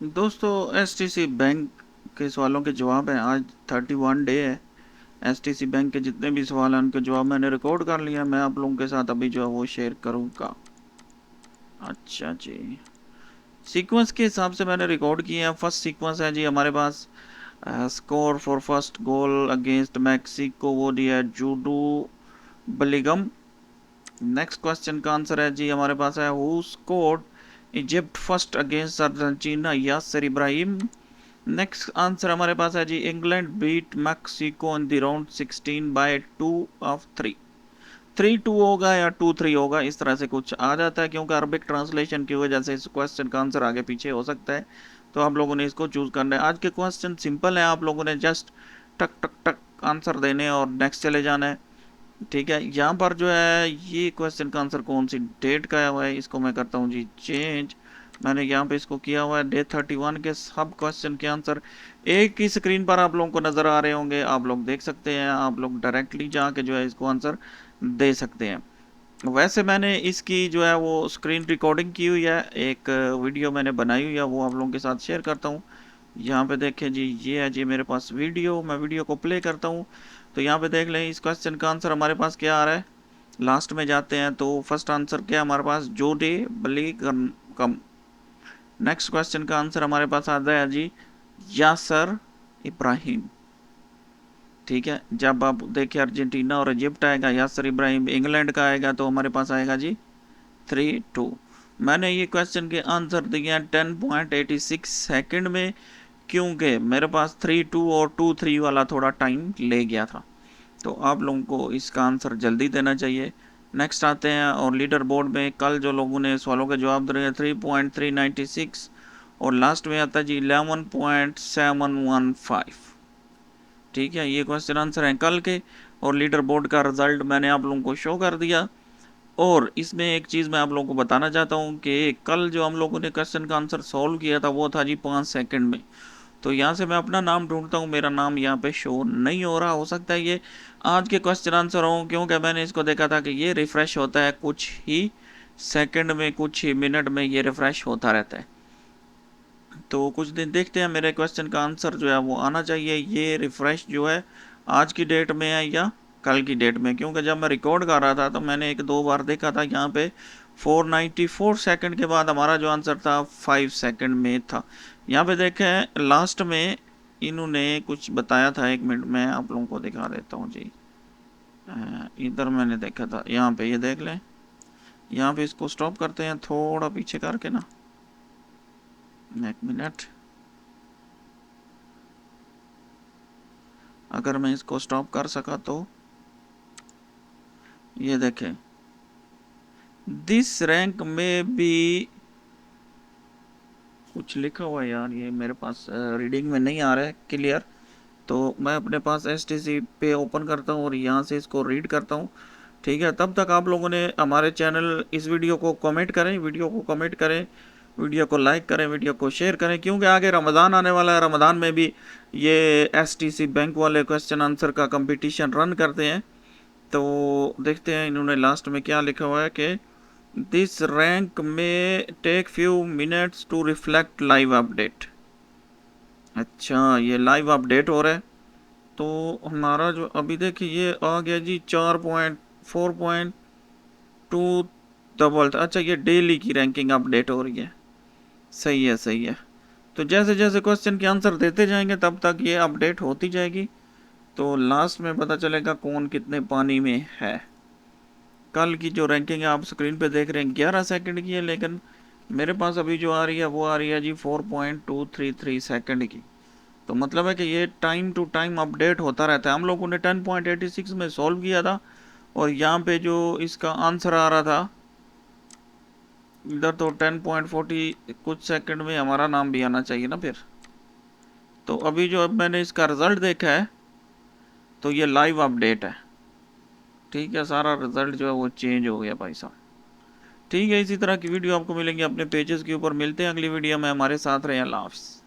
दोस्तों STC bank के सवालों के जवाब हैं। आज 31 डे है। एसटीसी बैंक के जितने भी सवाल हैं उनके जवाब मैंने रिकॉर्ड कर लिया। मैं आप लोगों के साथ अभी जो है वो शेयर करूँगा। अच्छा जी, सीक्वेंस के हिसाब से मैंने रिकॉर्ड किए हैं। फर्स्ट सीक्वेंस है जी हमारे पास score for first goal against Mexico, वो दिया है जूडू बलिगम। नेक्स्ट क्वेश्चन का आंसर है जी हमारे पास है who scored Egypt first against Argentina, Yasser Ibrahim. Next answer हमारे पास है जी England beat Mexico in the round 16 by 2-3। 3-2 होगा या 2-3 होगा, इस तरह से कुछ आ जाता है, क्योंकि अरबिक ट्रांसलेशन की वजह से इस क्वेश्चन का आंसर आगे पीछे हो सकता है। तो आप लोगों ने इसको चूज करना है। आज के क्वेश्चन सिंपल है, आप लोगों ने जस्ट टक टक टक आंसर देने और नेक्स्ट चले जाना है। ठीक है, यहाँ पर जो है ये क्वेश्चन का आंसर कौन सी डेट का हुआ है, इसको मैं करता हूँ जी चेंज। मैंने यहाँ पे इसको किया हुआ है डे 31 के सब क्वेश्चन के आंसर एक ही स्क्रीन पर आप लोगों को नज़र आ रहे होंगे, आप लोग देख सकते हैं। आप लोग डायरेक्टली जाके जो है इसको आंसर दे सकते हैं। वैसे मैंने इसकी जो है वो स्क्रीन रिकॉर्डिंग की हुई है, एक वीडियो मैंने बनाई हुई है, वो आप लोगों के साथ शेयर करता हूँ। यहाँ पे देखें जी, ये है जी मेरे पास वीडियो, मैं वीडियो को प्ले करता हूँ। तो यहाँ पे देख लें इस क्वेश्चन का आंसर हमारे पास क्या आ रहा है। लास्ट में जाते हैं तो फर्स्ट आंसर क्या हमारे पास, जोडे बली कम। नेक्स्ट क्वेश्चन का आंसर हमारे पास आता है जी यासर इब्राहिम। ठीक है, जब आप देखिए अर्जेंटीना और इजिप्ट आएगा, यासर इब्राहिम इंग्लैंड का आएगा, तो हमारे पास आएगा जी 3-2। मैंने ये क्वेश्चन के आंसर दिए हैं 10.86 सेकंड में, क्योंकि मेरे पास 3-2 और 2-3 वाला थोड़ा टाइम ले गया था। तो आप लोगों को इसका आंसर जल्दी देना चाहिए। नेक्स्ट आते हैं और लीडर बोर्ड में कल जो लोगों ने सवालों के जवाब दिए 3.396 और लास्ट में आता है जी 11.715। ठीक है, ये क्वेश्चन आंसर हैं कल के और लीडर बोर्ड का रिजल्ट मैंने आप लोगों को शो कर दिया। और इसमें एक चीज़ मैं आप लोगों को बताना चाहता हूँ कि कल जो हम लोगों ने क्वेश्चन का आंसर सॉल्व किया था वो था जी 5 सेकंड में। तो यहाँ से मैं अपना नाम ढूंढता हूँ, मेरा नाम यहाँ पे शो नहीं हो रहा। हो सकता है ये आज के क्वेश्चन आंसर हो, क्योंकि मैंने इसको देखा था कि ये रिफ़्रेश होता है कुछ ही सेकंड में, कुछ ही मिनट में ये रिफ़्रेश होता रहता है। तो कुछ दिन देखते हैं, मेरे क्वेश्चन का आंसर जो है वो आना चाहिए। ये रिफ़्रेश जो है आज की डेट में है या कल की डेट में, क्योंकि जब मैं रिकॉर्ड कर रहा था तो मैंने एक दो बार देखा था यहाँ पे 494 सेकंड के बाद हमारा जो आंसर था 5 सेकंड में था। यहाँ पे देखें लास्ट में इन्होंने कुछ बताया था, 1 मिनट में आप लोगों को दिखा देता हूँ जी। इधर मैंने देखा था, यहाँ पे ये देख लें। यहाँ पे इसको स्टॉप करते हैं थोड़ा पीछे करके ना, 1 मिनट। अगर मैं इसको स्टॉप कर सका तो ये देखें, दिस रैंक में भी कुछ लिखा हुआ है यार, ये मेरे पास रीडिंग में नहीं आ रहा है क्लियर। तो मैं अपने पास एसटीसी पे ओपन करता हूँ और यहाँ से इसको रीड करता हूँ। ठीक है, तब तक आप लोगों ने हमारे चैनल इस वीडियो को कमेंट करें, वीडियो को कमेंट करें, वीडियो को लाइक करें, वीडियो को शेयर करें, क्योंकि आगे रमज़ान आने वाला है। रमज़ान में भी ये एसटीसी बैंक वाले क्वेश्चन आंसर का कंपटीशन रन करते हैं। तो देखते हैं इन्होंने लास्ट में क्या लिखा हुआ है कि this rank may take few minutes to reflect live update. अच्छा, ये लाइव अपडेट हो रहा है। तो हमारा जो अभी देखिए ये आ गया जी 4.4.2 डबल। अच्छा, ये डेली की रैंकिंग अपडेट हो रही है। सही है, सही है। तो जैसे जैसे क्वेश्चन के आंसर देते जाएंगे तब तक ये अपडेट होती जाएगी। तो लास्ट में पता चलेगा कौन कितने पानी में है। कल की जो रैंकिंग है आप स्क्रीन पे देख रहे हैं 11 सेकंड की है, लेकिन मेरे पास अभी जो आ रही है वो आ रही है जी 4.233 सेकंड की। तो मतलब है कि ये टाइम टू टाइम अपडेट होता रहता है। हम लोगों ने 10.86 में सॉल्व किया था और यहाँ पे जो इसका आंसर आ रहा था इधर तो 10.40 कुछ सेकंड में हमारा नाम भी आना चाहिए ना फिर। तो अभी जो अब मैंने इसका रिज़ल्ट देखा है तो ये लाइव अपडेट है। ठीक है, सारा रिज़ल्ट जो है वो चेंज हो गया भाई साहब। ठीक है, इसी तरह की वीडियो आपको मिलेंगी अपने पेजेस के ऊपर। मिलते हैं अगली वीडियो में, हमारे साथ रहें। अल्लाह हाफ़िज़।